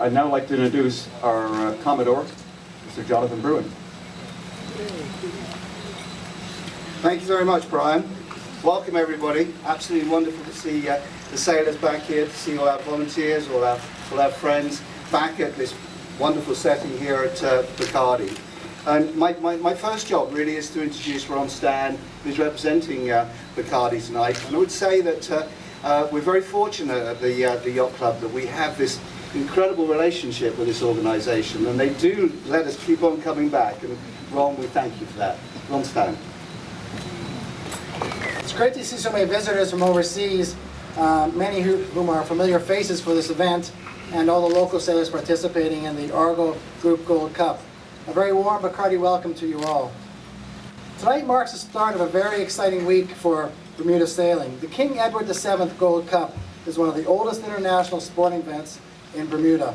I'd now like to introduce our Commodore, Mr. Jonathan Bruin. Thank you very much, Brian. Welcome, everybody. Absolutely wonderful to see the sailors back here, to see all our volunteers, all our friends back at this wonderful setting here at Bacardi. And my first job really is to introduce Ron Stan, who's representing Bacardi tonight. And I would say that we're very fortunate at the Yacht Club that we have this incredible relationship with this organisation, and they do let us keep on coming back. And Ron, we thank you for that. Ron Stan. It's great to see so many visitors from overseas, many whom are familiar faces for this event, and all the local sailors participating in the Argo Group Gold Cup. A very warm Bacardi welcome to you all. Tonight marks the start of a very exciting week for Bermuda Sailing. The King Edward VII Gold Cup is one of the oldest international sporting events in Bermuda,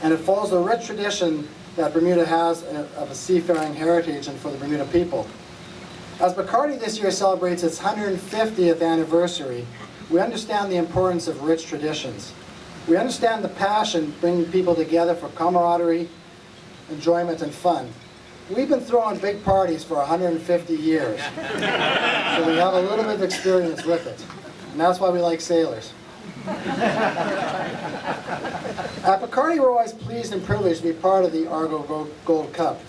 and it follows the rich tradition that Bermuda has of a seafaring heritage and for the Bermuda people. As Bacardi this year celebrates its 150th anniversary, we understand the importance of rich traditions. We understand the passion bringing people together for camaraderie, enjoyment, and fun. We've been throwing big parties for 150 years, so we have a little bit of experience with it, and that's why we like sailors. At Bacardi, we're always pleased and privileged to be part of the Argo Gold Cup.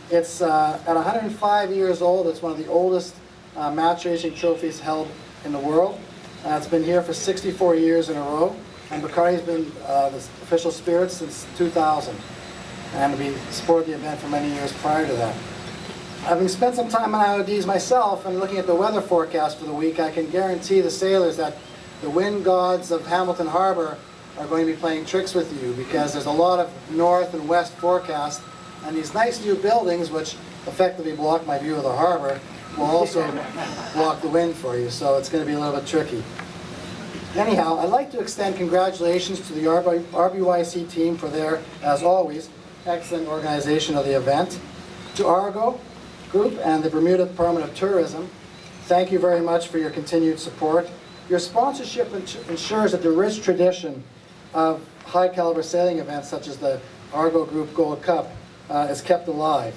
It's at 105 years old. It's one of the oldest match racing trophies held in the world. It's been here for 64 years in a row, and Bacardi's been the official spirit since 2000. And we supported the event for many years prior to that. Having spent some time on IODs myself and looking at the weather forecast for the week, I can guarantee the sailors that the wind gods of Hamilton Harbor are going to be playing tricks with you, because there's a lot of north and west forecast, and these nice new buildings, which effectively block my view of the harbor, will also block the wind for you, so it's going to be a little bit tricky. Anyhow, I'd like to extend congratulations to the RBYC team for their, as always, excellent organization of the event. To Argo Group and the Bermuda Department of Tourism, thank you very much for your continued support. Your sponsorship ensures that the rich tradition of high caliber sailing events such as the Argo Group Gold Cup is kept alive.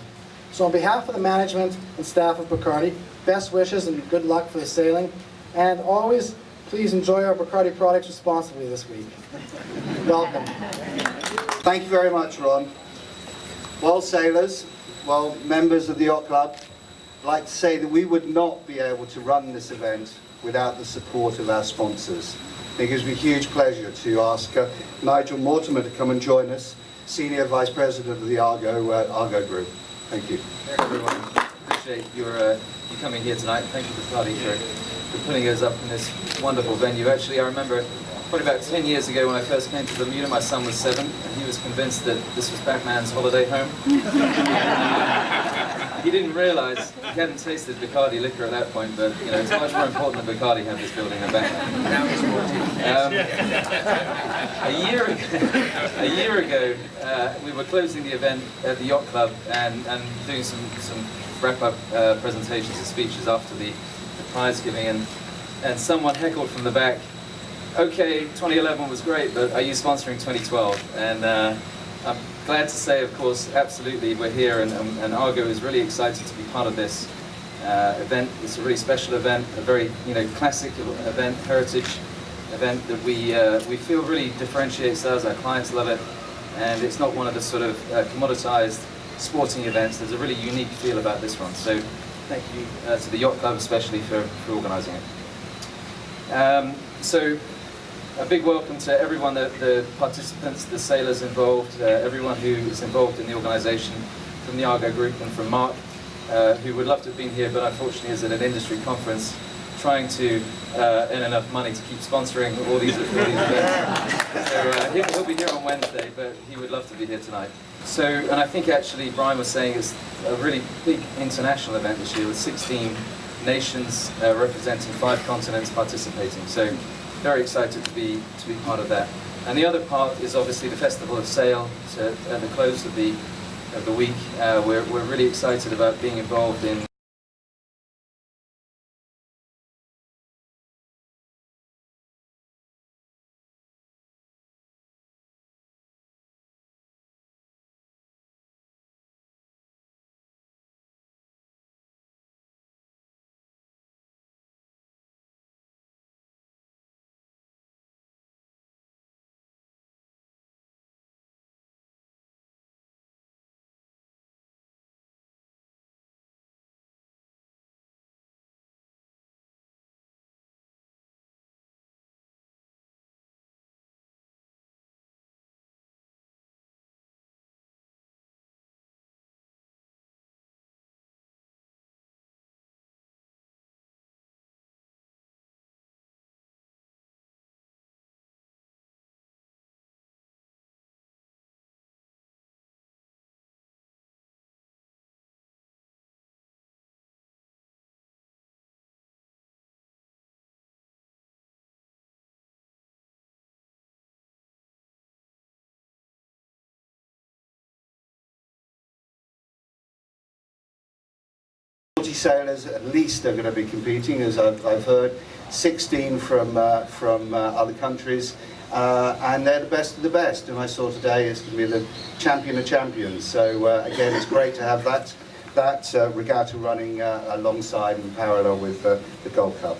So on behalf of the management and staff of Bacardi, best wishes and good luck for the sailing, and always please enjoy our Bacardi products responsibly this week. Welcome. Thank you very much, Ron. Well, sailors, well, members of the Yacht Club, I'd like to say that we would not be able to run this event without the support of our sponsors. It gives me a huge pleasure to ask Nigel Mortimer to come and join us, Senior Vice President of the Argo Group. Thank you. Hey everyone, appreciate you coming here tonight. Thank you to Bacardi for putting us up in this wonderful venue. Actually, I remember probably about 10 years ago when I first came to Bermuda, my son was 7, and he was convinced that this was Batman's holiday home. He didn't realise, he hadn't tasted Bacardi liquor at that point, but you know, it's much more important that Bacardi have this building than Batman. Now he's 14. A year ago, we were closing the event at the Yacht Club and doing some wrap-up presentations and speeches after the prize giving, and someone heckled from the back, "Okay, 2011 was great, but are you sponsoring 2012? And I'm glad to say, of course, absolutely, we're here, and Argo is really excited to be part of this event. It's a really special event, a very classic event, heritage event that we feel really differentiates us. Our clients love it, and it's not one of the sort of commoditized sporting events. There's a really unique feel about this one. So thank you to the Yacht Club especially for organising it. So a big welcome to everyone, the participants, the sailors involved, everyone who is involved in the organisation, from the Argo Group and from Mark, who would love to have been here, but unfortunately is at an industry conference trying to earn enough money to keep sponsoring all these events. So he'll be here on Wednesday, but he would love to be here tonight. So, and I think actually Brian was saying it's a really big international event this year with 16 nations representing 5 continents participating. So very excited to be part of that. And the other part is obviously the Festival of Sail at the close of the week. We're really excited about being involved in 40 sailors at least are going to be competing, as I've heard, 16 from other countries, and they're the best of the best. And I saw today is going to be the champion of champions. So again, it's great to have that regatta running alongside and parallel with the Gold Cup.